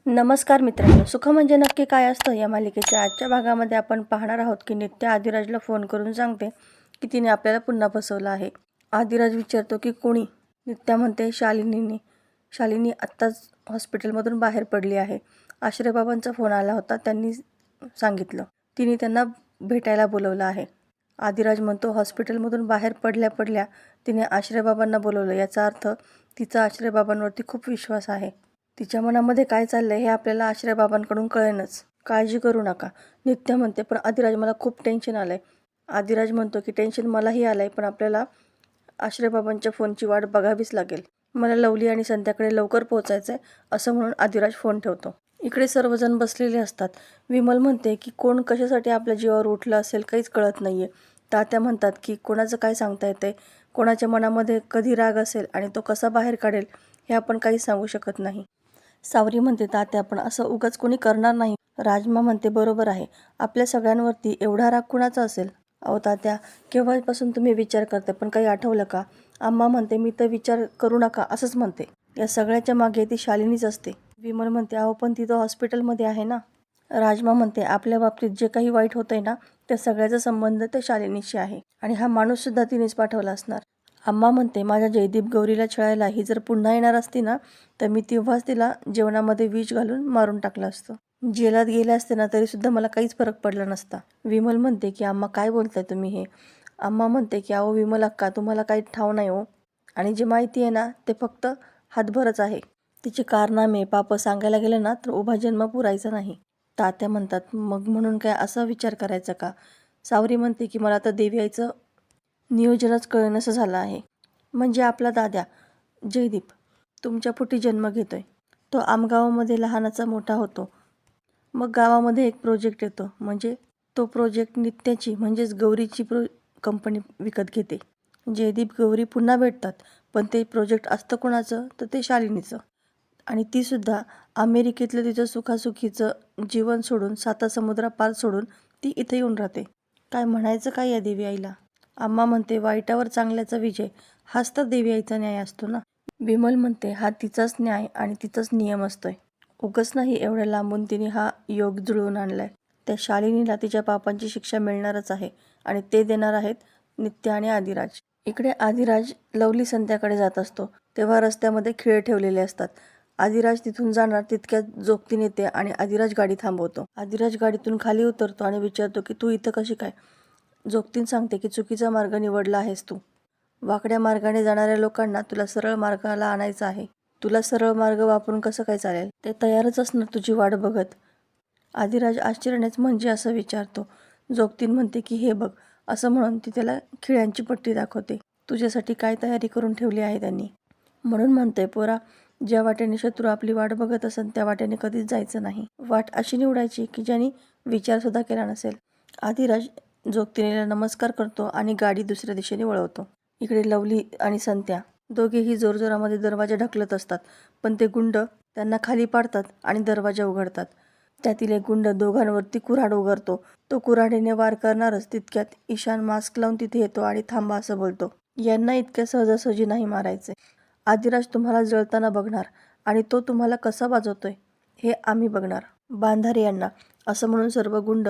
नमस्कार मित्रांनो, सुख म्हणजे नक्की काय असतं या मालिकेच्या आजच्या भागामध्ये आपण पाहणार आहोत की नित्या आदिराजला फोन करून सांगते की तिने आपल्याला पुन्हा फसवलं आहे. आदिराज विचारतो की कोणी? नित्या म्हणते शालिनीने. शालिनी आत्ताच हॉस्पिटलमधून बाहेर पडली आहे. आश्रयबाबांचा फोन आला होता, त्यांनी सांगितलं. तिने त्यांना भेटायला बोलवलं आहे. आदिराज म्हणतो हॉस्पिटलमधून बाहेर पडल्या पडल्या तिने आश्रयबाबांना बोलवलं, याचा अर्थ तिचा आश्रयबाबांवरती खूप विश्वास आहे. तिच्या मनामध्ये काय चाललंय हे आपल्याला आश्रयबाबांकडून कळेनच. काळजी करू नका, नित्या म्हणते. पण आदिराज, मला खूप टेन्शन आलंय. आदिराज म्हणतो की टेन्शन मलाही आलंय, पण आपल्याला आश्रयबाबांच्या फोनची वाट बघावीच लागेल. मला लवली आणि संध्याकडे लवकर पोहोचायचं आहे, असं म्हणून आदिराज फोन ठेवतो. इकडे सर्वजण बसलेले असतात. विमल म्हणते की कोण कशासाठी आपल्या जीवावर उठलं असेल काहीच कळत नाहीये. तात्या म्हणतात की कोणाचं काय सांगता येते, कोणाच्या मनामध्ये कधी राग असेल आणि तो कसा बाहेर काढेल हे आपण काही सांगू शकत नाही. सावरी म्हणते तात्या, पण असं उगाच कोणी करणार नाही. राजमा म्हणते बरोबर आहे, आपल्या सगळ्यांवरती एवढा राग कुणाचा असेल? अहो तात्या, केव्हापासून तुम्ही विचार करता, पण काही आठवलं का? आम्हा म्हणते मी तर विचार करू नका असंच म्हणते. या सगळ्याच्या मागे ती शालिनीच असते. विमल म्हणते अहो पण ती तर हॉस्पिटलमध्ये आहे ना. राजमा म्हणते आपल्या बाबतीत जे काही वाईट होतंय ना, त्या सगळ्याचा संबंध त्या शालिनीशी आहे आणि हा माणूस सुद्धा तिनेच पाठवला असणार. अम्मा म्हणते माझ्या जयदीप गौरीला छळायला ही जर पुन्हा येणार असती ना, तर मी तेव्हाच तिला जेवणामध्ये विष घालून मारून टाकलं असतं. जेलात गेले असते ना तरी सुद्धा मला काहीच फरक पडला नसता. विमल म्हणते की अम्मा काय बोलताय तुम्ही हे? अम्मा म्हणते की अहो विमल अक्का, तुम्हाला काही ठाव नाही हो, आणि जे माहिती आहे ना ते फक्त हातभरच आहे. तिचे कारनामे पाप सांगायला गेलं ना तर उभा जन्म पुरायचा नाही. तात्या म्हणतात मग म्हणून काय असा विचार करायचा का? सावरी म्हणते की मला तर देवी आईचं नियोजनच कळेनसं झालं आहे. म्हणजे आपला दाद्या जयदीप तुमच्या पोटी जन्म घेतोय. तो आमगावामध्ये लहानाचा मोठा होतो. मग गावामध्ये एक प्रोजेक्ट येतो, म्हणजे तो प्रोजेक्ट नित्याची म्हणजेच गौरीची कंपनी विकत घेते. जयदीप गौरी पुन्हा भेटतात, पण ते प्रोजेक्ट असतं कोणाचं? तर ते शालिनीचं. आणि ती सुद्धा अमेरिकेतलं तिचं सुखासुखीचं जीवन सोडून, साता समुद्रापार सोडून ती इथे येऊन राहते. काय म्हणायचं काय या देवी आईला? अम्मा म्हणते वाईटावर चांगल्याचा विजय, हाच तर देवी आईचा न्याय असतो ना. विमल म्हणते हा तिचाच न्याय आणि तिचाच नियम असतोय. उगच नाही एवढ्या लांबून तिने हा योग जुळवून आणलाय. त्या शालिनीला तिच्या पापांची शिक्षा मिळणारच आहे आणि ते देणार आहेत नित्य आणि आदिराज. इकडे आदिराज लवली संध्याकडे जात असतो, तेव्हा रस्त्यामध्ये खिळे ठेवलेले असतात. आदिराज तिथून जाणार तितक्यात जोगतीन येते आणि आदिराज गाडी थांबवतो. आदिराज गाडीतून खाली उतरतो आणि विचारतो की तू इथं कशी काय? जोगतीन सांगते की चुकीचा मार्ग निवडला आहेस तू. वाकड्या मार्गाने जाणाऱ्या लोकांना तुला सरळ मार्गाला आणायचं आहे. तुला सरळ मार्ग वापरून कसं काय चालेल? ते तयारच असणार तुझी वाट बघत. आदिराज आश्चर्यानेच म्हणजे असं विचारतो. जोगतीन म्हणते की हे बघ, असं म्हणून ती त्याला खिळ्यांची पट्टी दाखवते. तुझ्यासाठी काय तयारी करून ठेवली आहे त्यांनी. म्हणून म्हणतोय पोरा, ज्या वाटेने शत्रू आपली वाट बघत असेल त्या वाटेने कधीच जायचं नाही. वाट अशी निवडायची की ज्यांनी विचारसुद्धा केला नसेल. आदिराज जोगतिनीला नमस्कार करतो आणि गाडी दुसऱ्या दिशेने वळवतो. इकडे लवली आणि संत्या दोघेही जोरजोरामध्ये दरवाजा ढकलत असतात, पण ते गुंड त्यांना खाली पाडतात आणि दरवाजा उघडतात. त्यातील एक गुंड दोघांवरती कुऱ्हाड उगारतो. तो कुऱ्हाडीने वार करणारच तितक्यात ईशान मास्क लावून तिथे येतो आणि थांबा असं बोलतो. यांना इतक्या सहजासहजी नाही मारायचे. आदिराज तुम्हाला जळताना बघणार आणि तो तुम्हाला कसा वाजवतोय हे आम्ही बघणार. बांधारे यांना, असं म्हणून सर्व गुंड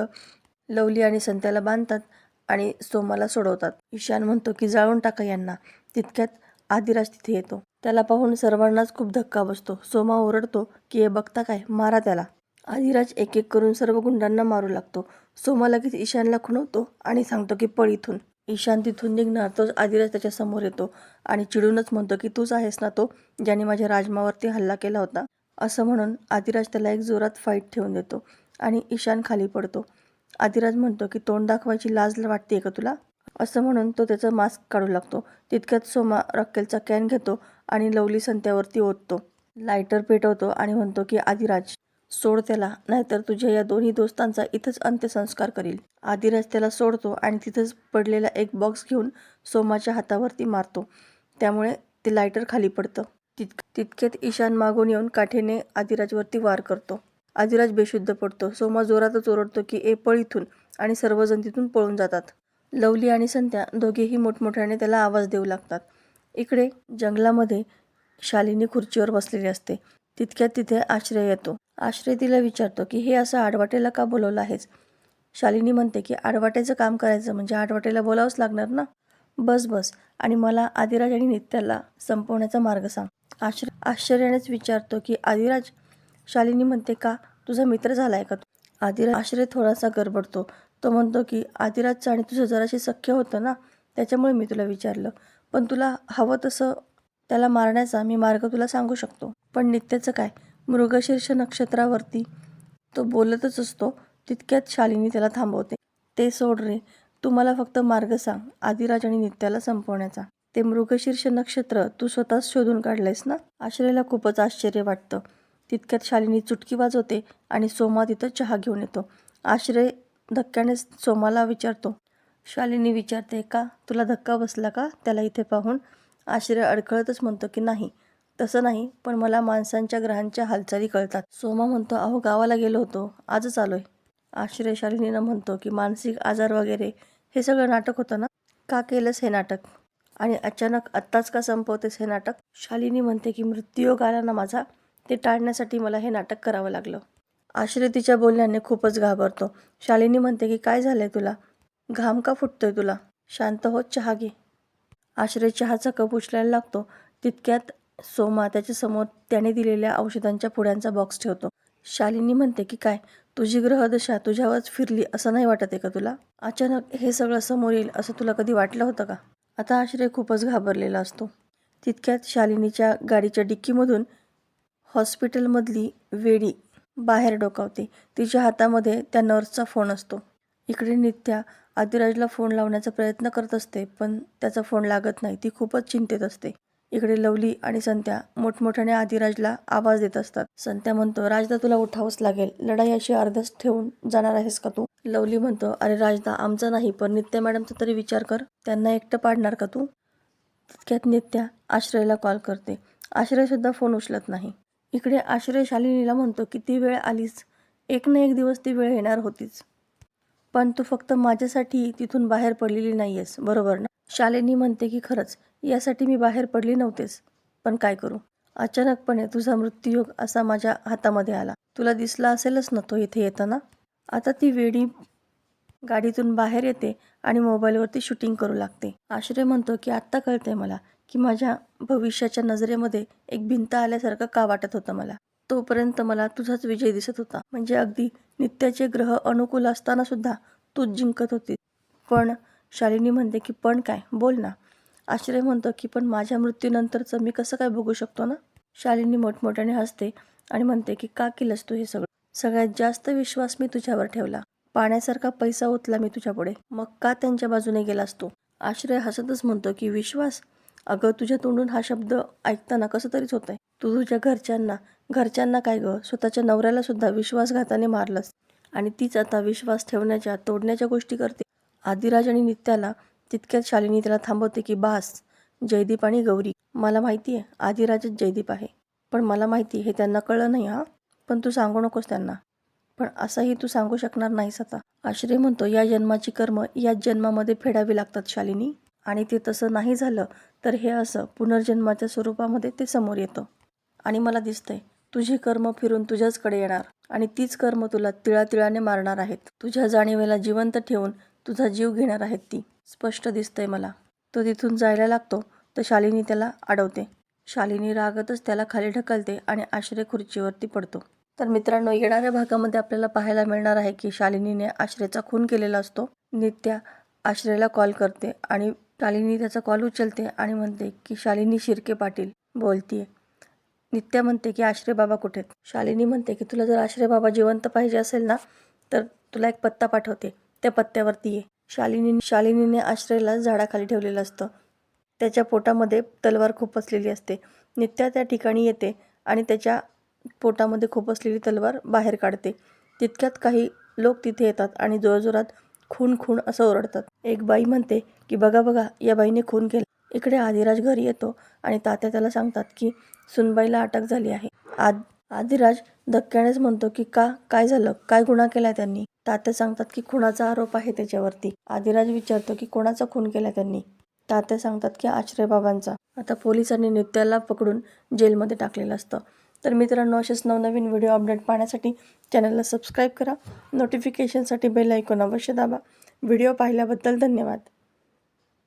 लवली आणि संत्याला बांधतात आणि सोमाला सोडवतात. ईशान म्हणतो की जाळून टाका यांना. तितक्यात आदिराज तिथे येतो. त्याला पाहून सर्वांनाच खूप धक्का बसतो. सोमा ओरडतो की हे बघता काय, मारा त्याला. आदिराज एक एक करून सर्व गुंडांना मारू लागतो. सोमा लगेच ईशानला खुणवतो आणि सांगतो की पळ इथून. ईशान तिथून निघणार तोच आदिराज त्याच्या समोर येतो आणि चिडूनच म्हणतो की तूच आहेस ना तो ज्याने माझ्या राजमावरती हल्ला केला होता. असं म्हणून आदिराज त्याला एक जोरात फाईट ठेवून देतो आणि ईशान खाली पडतो. आदिराज म्हणतो की तोंड दाखवायची लाज वाटते का तुला? असं म्हणून तो त्याचा मास्क काढू लागतो. तितक्यात सोमा रॉकेलचा कॅन घेतो आणि लवली संत्यावरती ओततो. लायटर पेटवतो आणि म्हणतो की आदिराज सोड त्याला, नाहीतर तुझ्या या दोन्ही दोस्तांचा इथंच अंत्यसंस्कार करील. आदिराज त्याला सोडतो आणि तिथंच पडलेला एक बॉक्स घेऊन सोमाच्या हातावरती मारतो. त्यामुळे ते लायटर खाली पडतं. तितक्यात ईशान मागून येऊन काठीने आदिराजवरती वार करतो. आदिराज बेशुद्ध पडतो. सोमा जोरातच ओरडतो की ए पळ इथून आणि सर्वजण तिथून पळून जातात. लवली आणि संत्या दोघेही मोठमोठ्याने त्याला आवाज देऊ लागतात. इकडे जंगलामध्ये शालिनी खुर्चीवर बसलेली असते. तितक्यात तिथे आश्रय येतो. आश्रय तिला विचारतो की हे असं आडवाटेला का बोलवलं आहेस. शालिनी म्हणते की आडवाट्याचं काम करायचं म्हणजे आडवाटेला बोलावंच लागणार ना. बस बस आणि मला आदिराज आणि नित्याला संपवण्याचा मार्ग सांग. आश्चर्यानेच विचारतो की आदिराज. शालिनी म्हणते का, तुझा मित्र झालाय का तू. आश्रय थोडासा गडबडतो. तो म्हणतो की आदिराजचं आणि तुझं जराशी सख्य होतं ना, त्याच्यामुळे मी तुला विचारलं. पण तुला हवं तसं त्याला मारण्याचा मी मार्ग तुला सांगू शकतो. पण नित्याचं काय. मृगशीर्ष नक्षत्रावरती तो बोलतच असतो. तितक्यात शालिनी त्याला थांबवते. ते सोड रे, तू मला फक्त मार्ग सांग आदिराज आणि नित्याला संपवण्याचा. ते मृगशीर्ष नक्षत्र तू स्वतःच शोधून काढलंयस ना. आश्रयला खूपच आश्चर्य वाटतं. तितक्यात शालिनी चुटकी वाजवते आणि सोमा तिथं चहा घेऊन येतो. आश्रय धक्क्याने सोमाला विचारतो. शालिनी विचारते का, तुला धक्का बसला का त्याला इथे पाहून. आश्रय अडखळतच म्हणतो की नाही, तसं नाही, पण मला माणसांच्या ग्रहांच्या हालचाली कळतात. सोमा म्हणतो अहो गावाला गेलो होतो, आजच आलोय. आश्रय शालिनीनं म्हणतो की मानसिक आजार वगैरे हे सगळं नाटक होतं ना. का केलंस हे नाटक, आणि अचानक आत्ताच का संपवतेस हे नाटक. शालिनी म्हणते की मृत्यूयोग आला ना माझा, ते टाळण्यासाठी मला हे नाटक करावं लागलं. आश्रय तिच्या बोलण्याने खूपच घाबरतो. शालिनी म्हणते की काय झालंय तुला, घाम का फुटतोय तुला, शांत होत चहा घे. आश्रय चहाचा कप उचलायला लागतो. तितक्यात सोमा त्याच्यासमोर त्याने दिलेल्या औषधांच्या पुड्यांचा बॉक्स ठेवतो. शालिनी म्हणते की काय, तुझी ग्रहदशा तुझ्यावरच फिरली असं नाही वाटत आहे का तुला. अचानक हे सगळं समोर येईल असं तुला कधी वाटलं होतं का. आता आश्रय खूपच घाबरलेला असतो. तितक्यात शालिनीच्या गाडीच्या डिक्कीमधून हॉस्पिटलमधली वेडी बाहेर डोकावते. तिच्या हातामध्ये त्या नर्सचा फोन असतो. इकडे नित्या आदिराजला फोन लावण्याचा प्रयत्न करत असते, पण त्याचा फोन लागत नाही. ती खूपच चिंतेत असते. इकडे लवली आणि संत्या मोठमोठ्याने आदिराजला आवाज देत असतात. संत्या म्हणतो राजदा तुला उठावंच लागेल, लढाई अशी अर्ध्याच ठेवून जाणार आहेस का तू. लवली म्हणतो अरे राजदा आमचा नाही, पण नित्या मॅडमचा तरी विचार कर, त्यांना एकटं पाडणार का तू. तितक्यात नित्या आश्रयला कॉल करते. आश्रय सुद्धा फोन उचलत नाही. इकडे आश्रय शालिनीला म्हणतो किती वेळ आलीस, एक ना एक दिवस ती वेळ येणार होतीच, पण तू फक्त माझ्यासाठी तिथून बाहेर पडलेली नाहीयेस, बरोबर ना. शालिनी म्हणते की खरंच यासाठी मी बाहेर पडली नव्हतेच, पण काय करू, अचानकपणे तुझा मृत्यूयोग असा माझ्या हातामध्ये आला. तुला दिसला असेलच ना तो इथे येताना. आता ती वेडी गाडीतून बाहेर येते आणि मोबाईलवरती शूटिंग करू लागते. आश्रय म्हणतो की आत्ता कळतंय मला की माझ्या भविष्याच्या नजरेमध्ये एक भिंत आल्यासारखं का वाटत होतं मला. तोपर्यंत मला तुझाच विजय दिसत होता. म्हणजे अगदी नित्याचे ग्रह अनुकूल असताना सुद्धा तूच जिंकत होती. पण शालिनी म्हणते की पण काय, बोल ना. आश्रय म्हणतो की पण माझ्या मृत्यूनंतरचं मी कसं काय बघू शकतो ना. शालिनी मोठमोठ्याने हसते आणि म्हणते की का केलंस तू हे सगळं. सगळ्यात जास्त विश्वास मी तुझ्यावर ठेवला. पाण्यासारखा पैसा ओतला मी तुझ्यापुढे, मग का त्यांच्या बाजूने गेलास तू. आश्रय हसतच म्हणतो की विश्वास, अगं तुझ्या तोंडून हा शब्द ऐकताना कसं तरीच होतंय. तू तुझ्या घरच्यांना काय गं, स्वतःच्या नवऱ्याला सुद्धा विश्वासघाताने मारलंस, आणि तीच आता विश्वास ठेवण्याच्या तोडण्याच्या गोष्टी करते. आदिराज आणि नित्याला. तितक्यात शालिनी त्याला थांबवते की बास, जयदीप आणि गौरी, मला माहिती आहे आदिराजच जयदीप आहे, पण मला माहिती हे त्यांना कळलं नाही हा, पण तू सांगू नकोस त्यांना. पण असंही तू सांगू शकणार नाहीस आता. आश्रय म्हणतो या जन्माची कर्म याच जन्मामध्ये फेडावी लागतात शालिनी, आणि ते तसं नाही झालं तर हे असं पुनर्जन्माच्या स्वरूपामध्ये ते समोर येतं. आणि मला दिसतंय तुझी कर्म फिरून तुझ्याचकडे येणार, आणि तीच कर्म तुला तिळातिळाने मारणार आहेत. तुझ्या जाणीवेला जिवंत ठेवून तुझा जीव घेणार आहेत ती, स्पष्ट दिसतंय मला. तो तिथून जायला लागतो तर शालिनी त्याला अडवते. शालिनी रागातच त्याला खाली ढकलते आणि आश्रय खुर्चीवरती पडतो. तर मित्रांनो, येणाऱ्या भागामध्ये आपल्याला पाहायला मिळणार आहे की शालिनीने आश्रयचा खून केलेला असतो. नित्या आश्रयला कॉल करते आणि शालिनी त्याचा कॉल उचलते आणि म्हणते की शालिनी शिर्के पाटील बोलतीये. नित्या म्हणते की आश्रय बाबा कुठे आहेत. शालिनी म्हणते की तुला जर आश्रय बाबा जिवंत पाहिजे असेल ना, तर तुला एक पत्ता पाठवते, त्या पत्त्यावरती ये. शालिनीने आश्रयला झाडाखाली ठेवलेलं असतं. त्याच्या पोटामध्ये तलवार खुपसलेली असते. नित्या त्या ठिकाणी येते आणि त्याच्या पोटामध्ये खुपसलेली तलवार बाहेर काढते. तितक्यात काही लोक तिथे येतात आणि जोरजोरात खून खून असं ओरडतात. एक बाई म्हणते की बघा बघा, या बाईने खून केला. इकडे आदिराज घरी येतो आणि तात्या त्याला सांगतात की सुनबाईला अटक झाली आहे. आदिराज धक्क्यानेच म्हणतो की का, काय झालं, काय गुन्हा केलाय त्यांनी. तात्या सांगतात की खुनाचा आरोप आहे त्याच्यावरती. आदिराज विचारतो की कोणाचा खून केला त्यांनी. तात्या सांगतात की आश्रय बाबांचा. आता पोलिसांनी नित्याला पकडून जेलमध्ये टाकलेलं असतं. तर मित्रांनो, असेच नवनवीन व्हिडिओ अपडेट पाहण्यासाठी चॅनलला सबस्क्राईब करा. नोटिफिकेशनसाठी बेल आयकॉन अवश्य दाबा. व्हिडिओ पाहिल्याबद्दल धन्यवाद.